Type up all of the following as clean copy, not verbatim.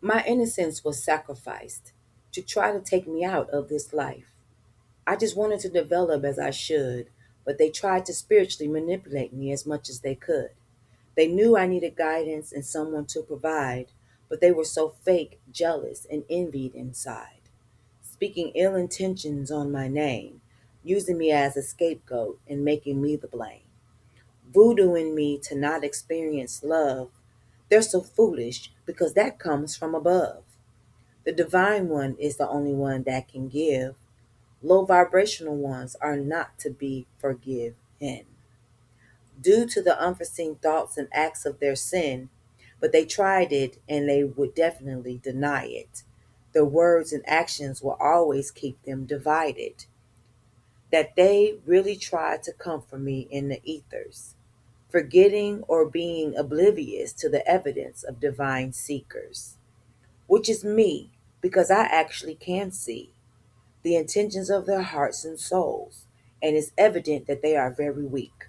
My innocence was sacrificed to try to take me out of this life. I just wanted to develop as I should, but they tried to spiritually manipulate me as much as they could. They knew I needed guidance and someone to provide, but they were so fake, jealous, and envied inside, speaking ill intentions on my name, using me as a scapegoat and making me the blame, voodooing me to not experience love. They're so foolish because that comes from above. The divine one is the only one that can give. Low vibrational ones are not to be forgiven due to the unforeseen thoughts and acts of their sin, but they tried it and they would definitely deny it. Their words and actions will always keep them divided. That they really tried to comfort me in the ethers, forgetting or being oblivious to the evidence of divine seekers, which is me, because I actually can see the intentions of their hearts and souls, and it's evident that they are very weak.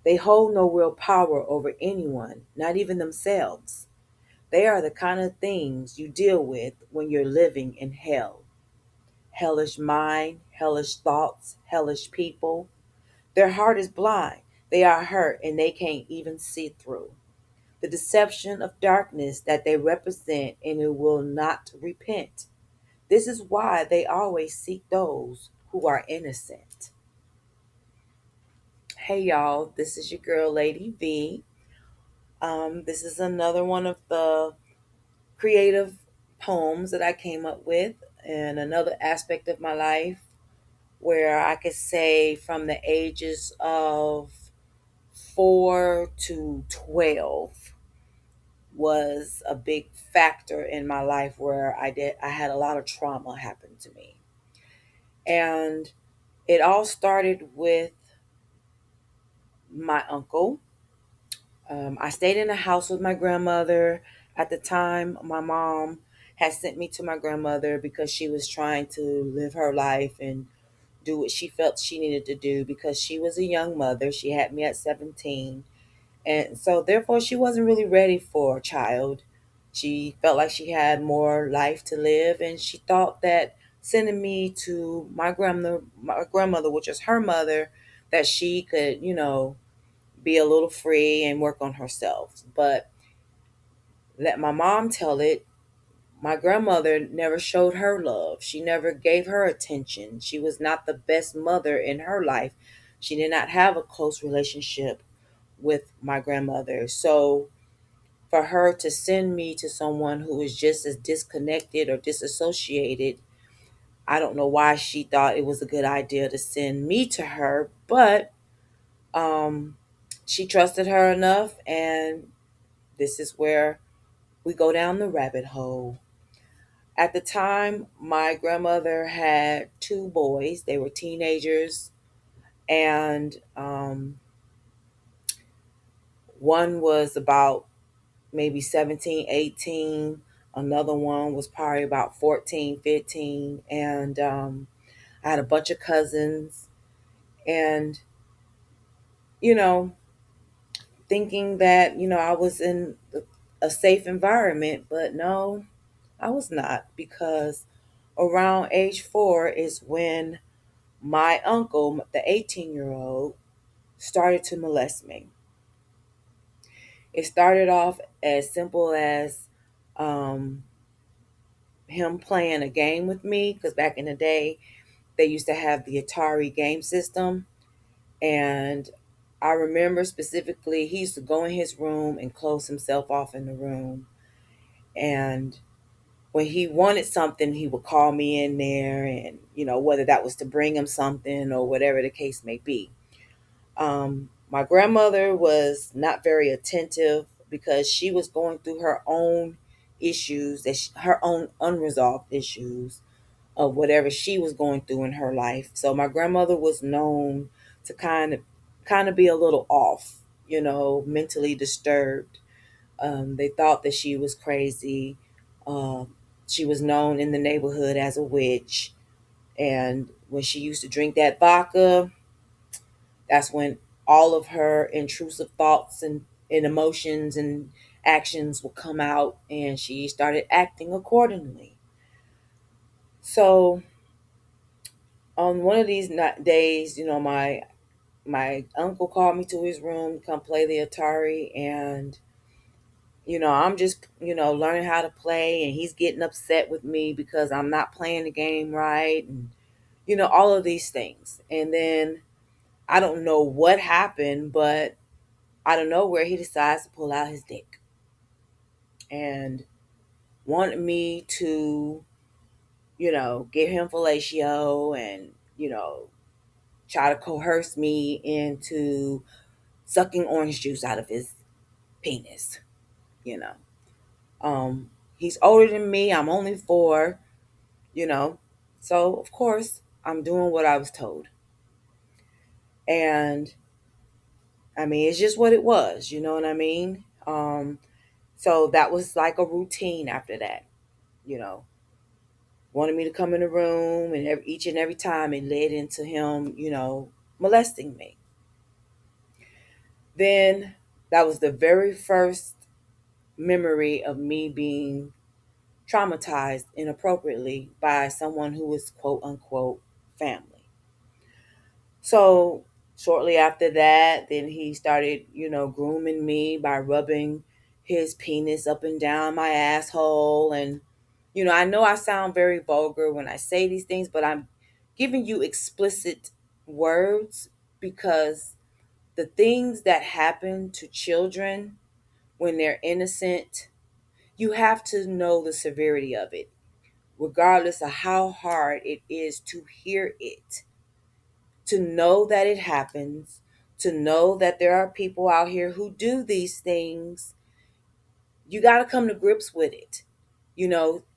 They hold no real power over anyone, not even themselves. They are the kind of things you deal with when you're living in hell. Hellish mind, hellish thoughts, hellish people. Their heart is blind. They are hurt and they can't even see through the deception of darkness that they represent, and it will not repent. This is why they always seek those who are innocent. Hey y'all, this is your girl Lady V. This is another one of the creative poems that I came up with, and another aspect of my life where I could say from the ages of 4 to 12 was a big factor in my life where I had a lot of trauma happen to me. And it all started with my uncle. I stayed in a house with my grandmother. At the time, my mom had sent me to my grandmother because she was trying to live her life and do what she felt she needed to do because she was a young mother. She had me at 17. And so, therefore, she wasn't really ready for a child. She felt like she had more life to live, and she thought that sending me to my grandmother, which is her mother, that she could, be a little free and work on herself. But let my mom tell it, my grandmother never showed her love. She never gave her attention. She was not the best mother in her life. She did not have a close relationship with my grandmother. So for her to send me to someone who is just as disconnected or disassociated, I don't know why she thought it was a good idea to send me to her, but um, she trusted her enough, and this is where we go down the rabbit hole. At the time, my grandmother had two boys. They were teenagers, and one was about maybe 17, 18. Another one was probably about 14, 15. And I had a bunch of cousins. And, you know, thinking that, I was in a safe environment, but no, I was not, because around age 4 is when my uncle, the 18-year-old, started to molest me. It started off as simple as um, him playing a game with me, because back in the day, they used to have the Atari game system. And I remember specifically, he used to go in his room and close himself off in the room. And when he wanted something, he would call me in there, and, whether that was to bring him something or whatever the case may be. My grandmother was not very attentive because she was going through her own issues, her own unresolved issues of whatever she was going through in her life. So my grandmother was known to kind of be a little off, mentally disturbed. They thought that she was crazy. She was known in the neighborhood as a witch. And when she used to drink that vodka, that's when all of her intrusive thoughts and emotions and actions would come out, and she started acting accordingly. So on one of these days, my uncle called me to his room to come play the Atari, and I'm just learning how to play, and he's getting upset with me because I'm not playing the game right, and all of these things. And then I don't know what happened, but out of nowhere he decides to pull out his dick and wanted me to give him fellatio, and try to coerce me into sucking orange juice out of his penis. You know, he's older than me. I'm only 4. You know, so of course I'm doing what I was told, and I mean it's just what it was. You know what I mean? So that was like a routine after that. You know, wanted me to come in the room, and each and every time it led into him, molesting me. Then that was the very first memory of me being traumatized inappropriately by someone who was quote unquote family. So shortly after that, then he started, grooming me by rubbing his penis up and down my asshole. And, I know I sound very vulgar when I say these things, but I'm giving you explicit words because the things that happen to children when they're innocent, you have to know the severity of it, regardless of how hard it is to hear it, to know that it happens, to know that there are people out here who do these things. You got to come to grips with it.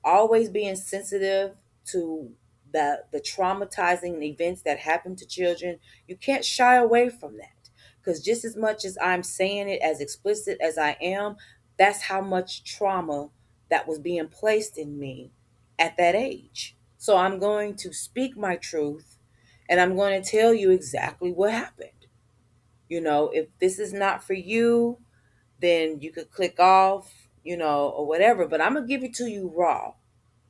Always being sensitive to the traumatizing events that happen to children. You can't shy away from that, because just as much as I'm saying it as explicit as I am, that's how much trauma that was being placed in me at that age. So I'm going to speak my truth, and I'm going to tell you exactly what happened. If this is not for you, then you could click off, or whatever. But I'm going to give it to you raw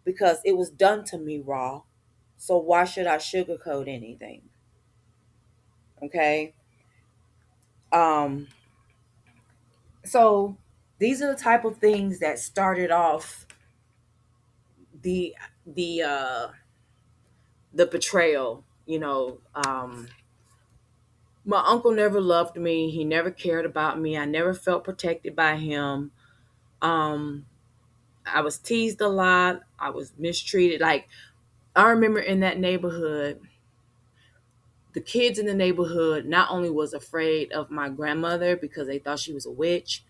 because it was done to me raw. So why should I sugarcoat anything? Okay. Um, so these are the type of things that started off the the uh the betrayal. My uncle never loved me. He never cared about me. I never felt protected by him. Um, I was teased a lot. I was mistreated. Like, I remember in that neighborhood, the kids in the neighborhood not only was afraid of my grandmother because they thought she was a witch,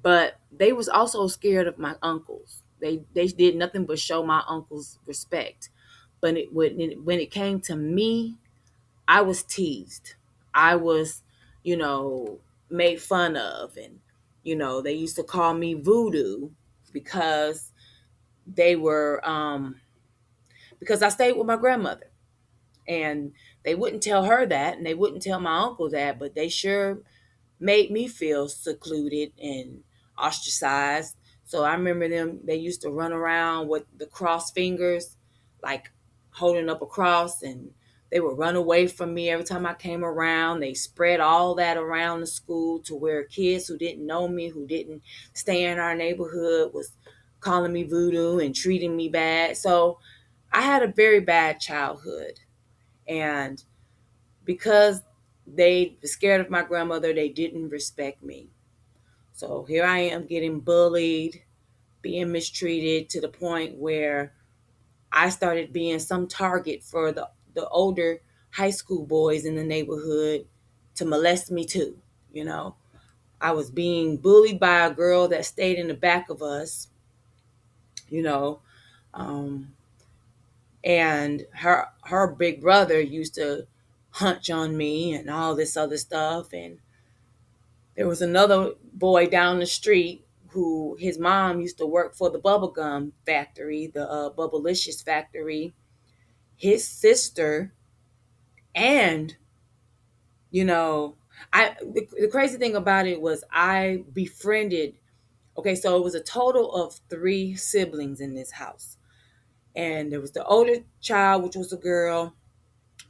but they was also scared of my uncles. They did nothing but show my uncles respect. But when it came to me, I was teased. I was, you know, made fun of, and they used to call me voodoo because they were because I stayed with my grandmother. And they wouldn't tell her that, and they wouldn't tell my uncle that, but they sure made me feel secluded and ostracized. So I remember they used to run around with the cross fingers, like holding up a cross, and they would run away from me every time I came around. They spread all that around the school to where kids who didn't know me, who didn't stay in our neighborhood, was calling me voodoo and treating me bad. So I had a very bad childhood. And because they were scared of my grandmother, they didn't respect me. So here I am getting bullied, being mistreated to the point where I started being some target for the older high school boys in the neighborhood to molest me too. You know, I was being bullied by a girl that stayed in the back of us, you know, um, and her big brother used to hunch on me and all this other stuff. And there was another boy down the street who his mom used to work for the bubblegum factory, the Bubblicious factory. His sister, and you know, the crazy thing about it was I befriended Okay, so it was a total of three siblings in this house. And there was the older child, which was a girl,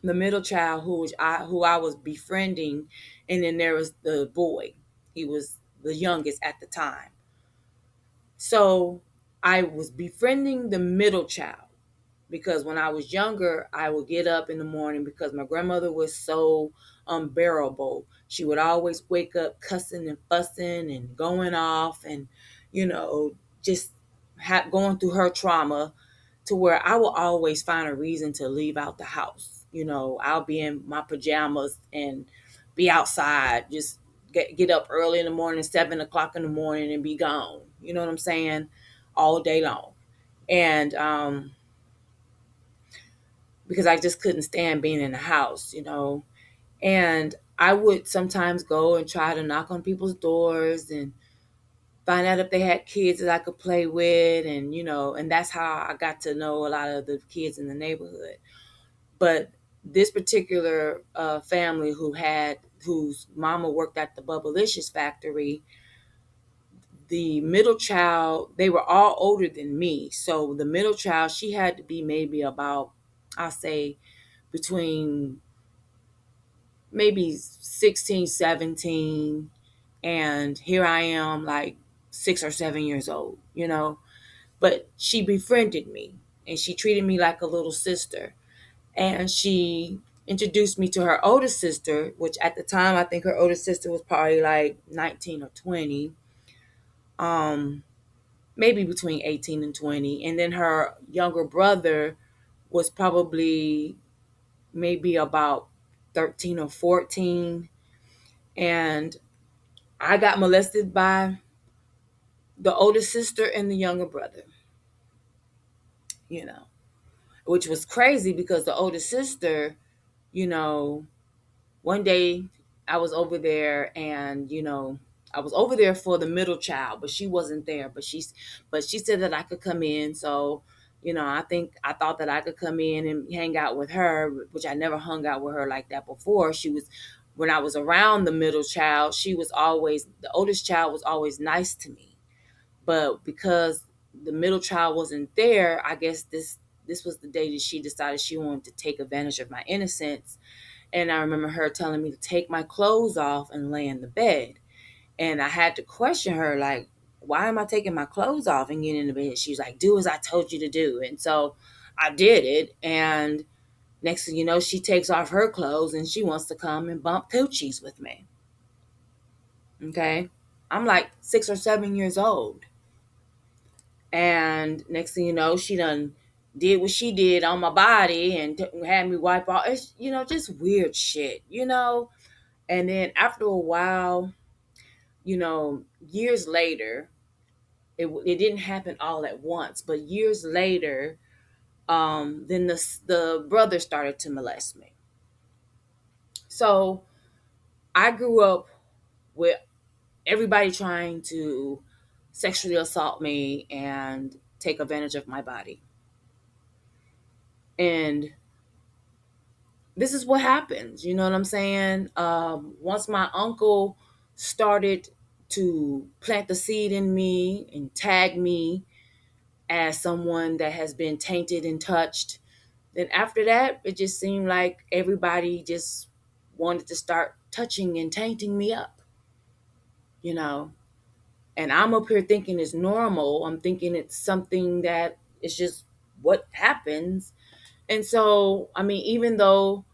the middle child who I was befriending, and then there was the boy. He was the youngest at the time. So I was befriending the middle child because when I was younger, I would get up in the morning because my grandmother was so unbearable. She would always wake up cussing and fussing and going off and, you know, just going through her trauma to where I will always find a reason to leave out the house. I'll be in my pajamas and be outside, just get up early in the morning, 7 o'clock in the morning, and be gone. You know what I'm saying? All day long. And because I just couldn't stand being in the house. And I would sometimes go and try to knock on people's doors and find out if they had kids that I could play with. And that's how I got to know a lot of the kids in the neighborhood. But this particular family whose mama worked at the Bubblicious factory, the middle child, they were all older than me. So the middle child, she had to be maybe about, I'll say, between maybe 16, 17. And here I am, like 6 or 7 years old. But she befriended me and she treated me like a little sister. And she introduced me to her older sister, which at the time I think her older sister was probably like 19 or 20. Um, Maybe between 18 and 20. And then her younger brother was probably maybe about 13 or 14. And I got molested by the older sister and the younger brother, you know, which was crazy because the older sister, you know, one day I was over there and, I was over there for the middle child, but she wasn't there. But she said that I could come in. So, I thought that I could come in and hang out with her, which I never hung out with her like that before. When I was around the middle child, the oldest child was always nice to me. But because the middle child wasn't there, I guess this was the day that she decided she wanted to take advantage of my innocence. And I remember her telling me to take my clothes off and lay in the bed. And I had to question her, like, why am I taking my clothes off and getting in the bed? She was like, do as I told you to do. And so I did it. And next thing you know, she takes off her clothes and she wants to come and bump coochies with me. Okay. I'm like 6 or 7 years old. And next thing you know, she done did what she did on my body and had me wipe off. It's, just weird shit. And then after a while, years later, it didn't happen all at once, but years later, then the brother started to molest me. So I grew up with everybody trying to sexually assault me and take advantage of my body. And this is what happens. You know what I'm saying? Once my uncle started to plant the seed in me and tag me as someone that has been tainted and touched, then after that, it just seemed like everybody just wanted to start touching and tainting me up, you know? And I'm up here thinking it's normal. I'm thinking it's something that is just what happens. And so, I mean, even though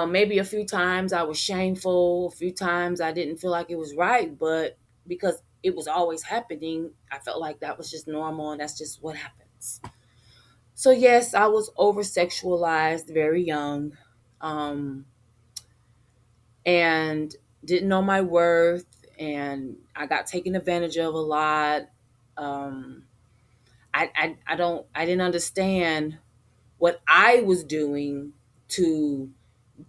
maybe a few times I was shameful, a few times I didn't feel like it was right, but because it was always happening, I felt like that was just normal and that's just what happens. So, yes, I was over sexualized very young, um, and didn't know my worth, and I got taken advantage of a lot. Um, I didn't understand what I was doing to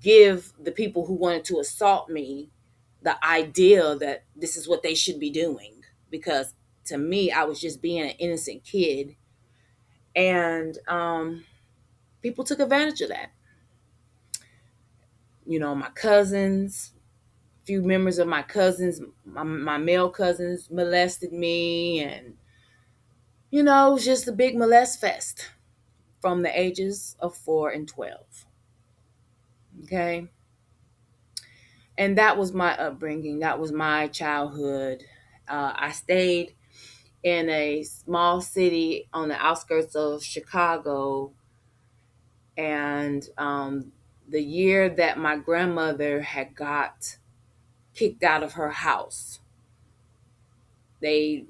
give the people who wanted to assault me the idea that this is what they should be doing. Because to me, I was just being an innocent kid. And people took advantage of that. My cousins, few members of my cousins, my male cousins, molested me. And, it was just a big molest fest from the ages of 4 and 12. Okay. And that was my upbringing. That was my childhood. I stayed in a small city on the outskirts of Chicago. And the year that my grandmother had got kicked out of her house, the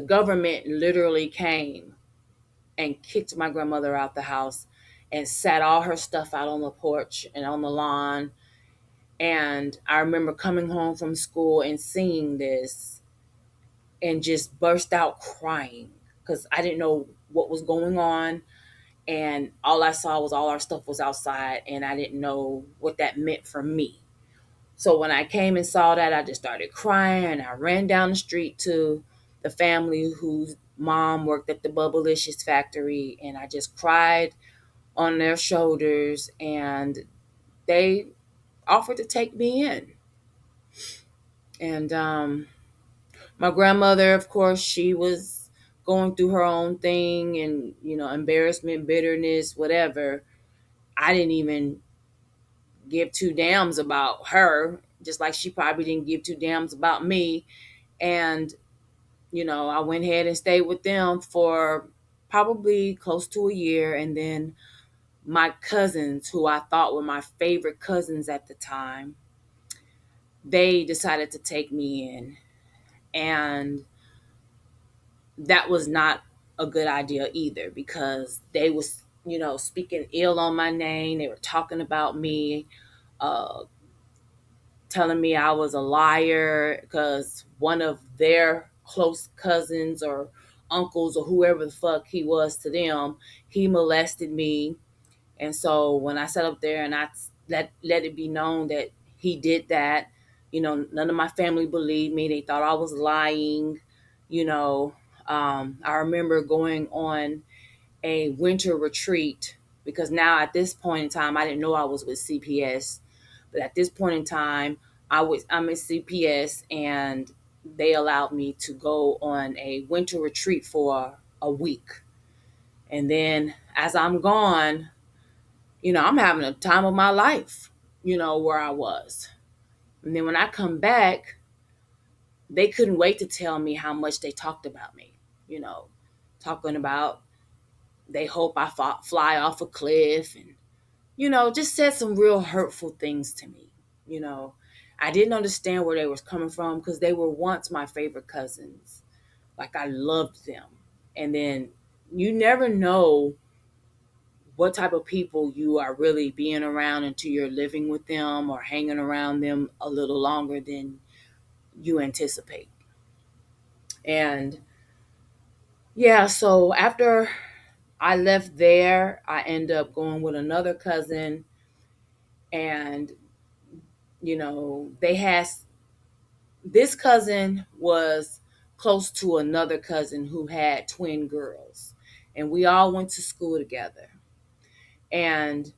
government literally came and kicked my grandmother out the house and sat all her stuff out on the porch and on the lawn. And I remember coming home from school and seeing this and just burst out crying because I didn't know what was going on. And all I saw was all our stuff was outside, and I didn't know what that meant for me. So when I came and saw that, I just started crying. I ran down the street to the family whose mom worked at the Bubblicious factory, and I just cried on their shoulders, and they offered to take me in. And my grandmother, of course, she was going through her own thing and, embarrassment, bitterness, whatever. I didn't even give two damns about her, just like she probably didn't give two damns about me. And, I went ahead and stayed with them for probably close to a year. And then my cousins, who I thought were my favorite cousins at the time, they decided to take me in. And that was not a good idea either, because they was, speaking ill on my name. They were talking about me, uh, telling me I was a liar because one of their close cousins or uncles or whoever the fuck he was to them, he molested me. And so when I sat up there and I let it be known that he did that, none of my family believed me. They thought I was lying. You know, I remember going on a winter retreat, because now at this point in time, I didn't know I was with CPS, but at this point in time, I'm in CPS, and they allowed me to go on a winter retreat for a week. And then as I'm gone, I'm having a time of my life, where I was. And then when I come back, they couldn't wait to tell me how much they talked about me, you know, talking about they hope I fly off a cliff, and, just said some real hurtful things to me. You know, I didn't understand where they was coming from, because they were once my favorite cousins. Like, I loved them. And then you never know what type of people you are really being around until you're living with them or hanging around them a little longer than you anticipate. And yeah, so after I left there, I ended up going with another cousin, and they had this cousin was close to another cousin who had twin girls, and we all went to school together. And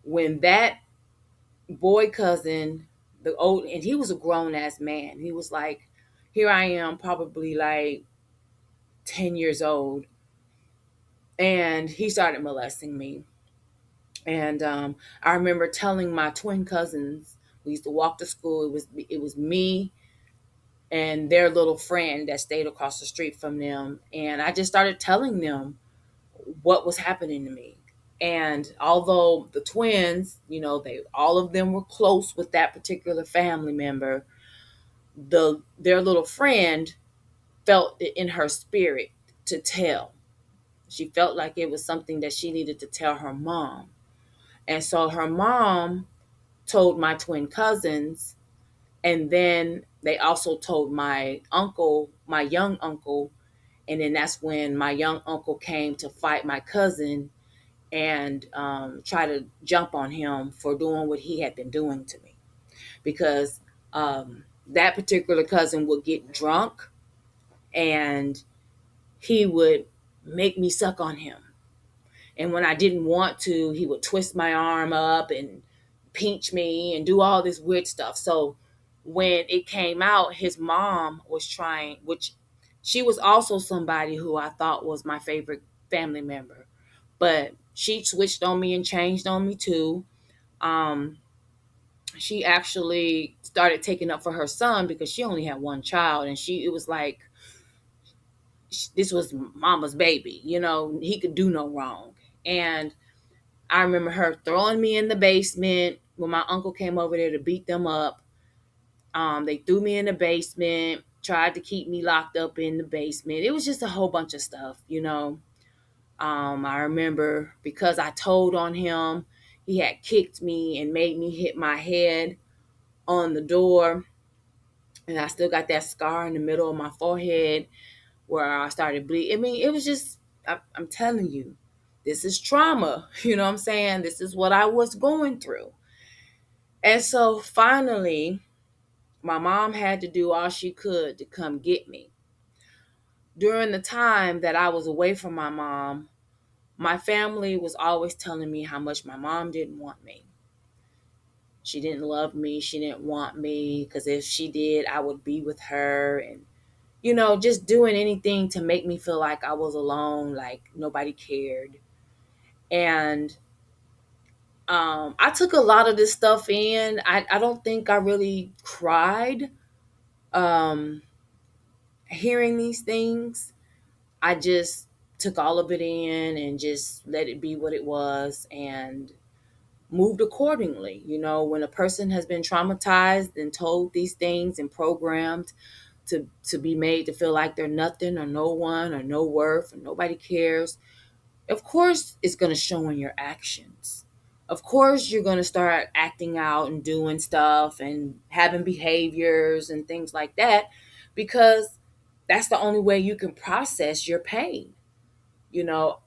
when that boy cousin, and he was a grown ass man. He was like, here I am, probably like 10 years old, and he started molesting me. And I remember telling my twin cousins, we used to walk to school. It was me and their little friend that stayed across the street from them, and I just started telling them what was happening to me. And although the twins, they all of them were close with that particular family member, their little friend felt it in her spirit to tell. She felt like it was something that she needed to tell her mom. And so her mom told my twin cousins, and then they also told my uncle, my young uncle, and then that's when my young uncle came to fight my cousin and try to jump on him for doing what he had been doing to me. Because that particular cousin would get drunk, and he would make me suck on him. And when I didn't want to, he would twist my arm up and pinch me and do all this weird stuff. So when it came out, his mom was trying, which she was also somebody who I thought was my favorite family member, but she switched on me and changed on me too. Um, she actually started taking up for her son because she only had one child, and it was like this was mama's baby, he could do no wrong. And I remember her throwing me in the basement when my uncle came over there to beat them up. They threw me in the basement, tried to keep me locked up in the basement. It was just a whole bunch of stuff. I remember because I told on him, he had kicked me and made me hit my head on the door. And I still got that scar in the middle of my forehead where I started bleeding. I mean, it was just, I'm telling you, this is trauma. You know what I'm saying? This is what I was going through. And so finally, my mom had to do all she could to come get me. During the time that I was away from my mom, my family was always telling me how much my mom didn't want me. She didn't love me. She didn't want me because if she did, I would be with her. And, just doing anything to make me feel like I was alone, like nobody cared. And I took a lot of this stuff in. I don't think I really cried um, hearing these things. I just took all of it in and just let it be what it was and moved accordingly. When a person has been traumatized and told these things and programmed to be made to feel like they're nothing or no one or no worth or nobody cares, of course it's going to show in your actions. Of course you're going to start acting out and doing stuff and having behaviors and things like that because that's the only way you can process your pain.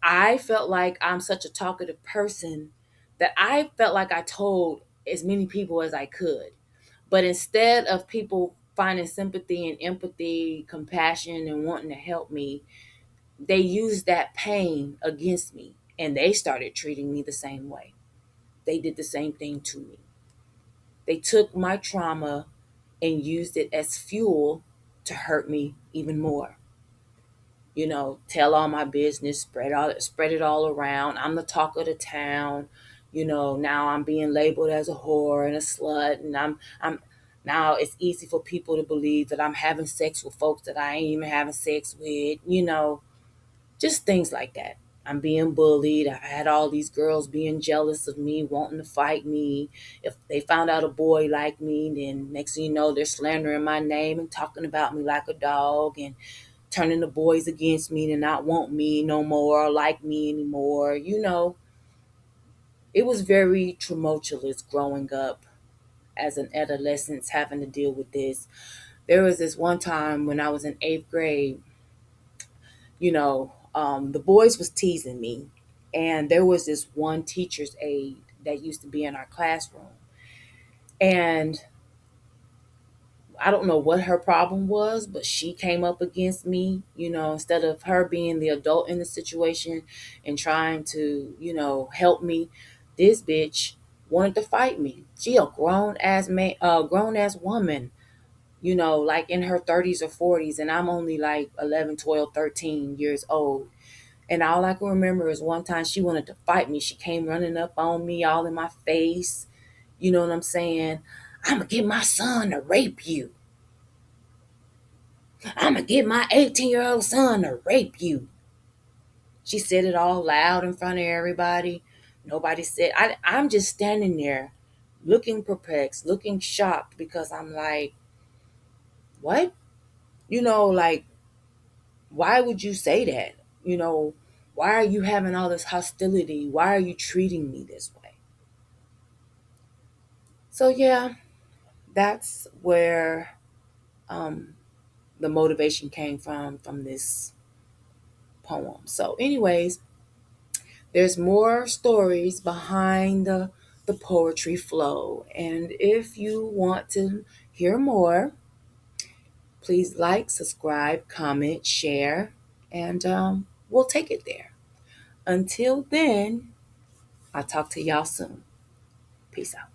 I felt like I'm such a talkative person that I felt like I told as many people as I could. But instead of people finding sympathy and empathy, compassion, and wanting to help me, they used that pain against me and they started treating me the same way. They did the same thing to me. They took my trauma and used it as fuel to hurt me even more. Tell all my business, spread it all around. I'm the talk of the town. Now I'm being labeled as a whore and a slut, and I'm now it's easy for people to believe that I'm having sex with folks that I ain't even having sex with. Just things like that. I'm being bullied. I had all these girls being jealous of me, wanting to fight me. If they found out a boy like me, then next thing you know, they're slandering my name and talking about me like a dog and turning the boys against me to not want me no more or like me anymore. It was very tumultuous growing up as an adolescent having to deal with this. There was this one time when I was in eighth grade, the boys was teasing me. And there was this one teacher's aide that used to be in our classroom. And I don't know what her problem was, but she came up against me, instead of her being the adult in the situation and trying to, help me, this bitch wanted to fight me. She a grown ass woman, like in her 30s or 40s, and I'm only like 11, 12, 13 years old. And all I can remember is one time she wanted to fight me. She came running up on me all in my face. You know what I'm saying? I'm going to get my son to rape you. I'm going to get my 18-year-old son to rape you. She said it all loud in front of everybody. Nobody said, I'm just standing there looking perplexed, looking shocked because I'm like, what? Like, why would you say that? Why are you having all this hostility? Why are you treating me this way? So, yeah, that's where um, the motivation came from this poem. So, anyways, there's more stories behind the poetry flow. And if you want to hear more, please like, subscribe, comment, share, and we'll take it there. Until then, I'll talk to y'all soon. Peace out.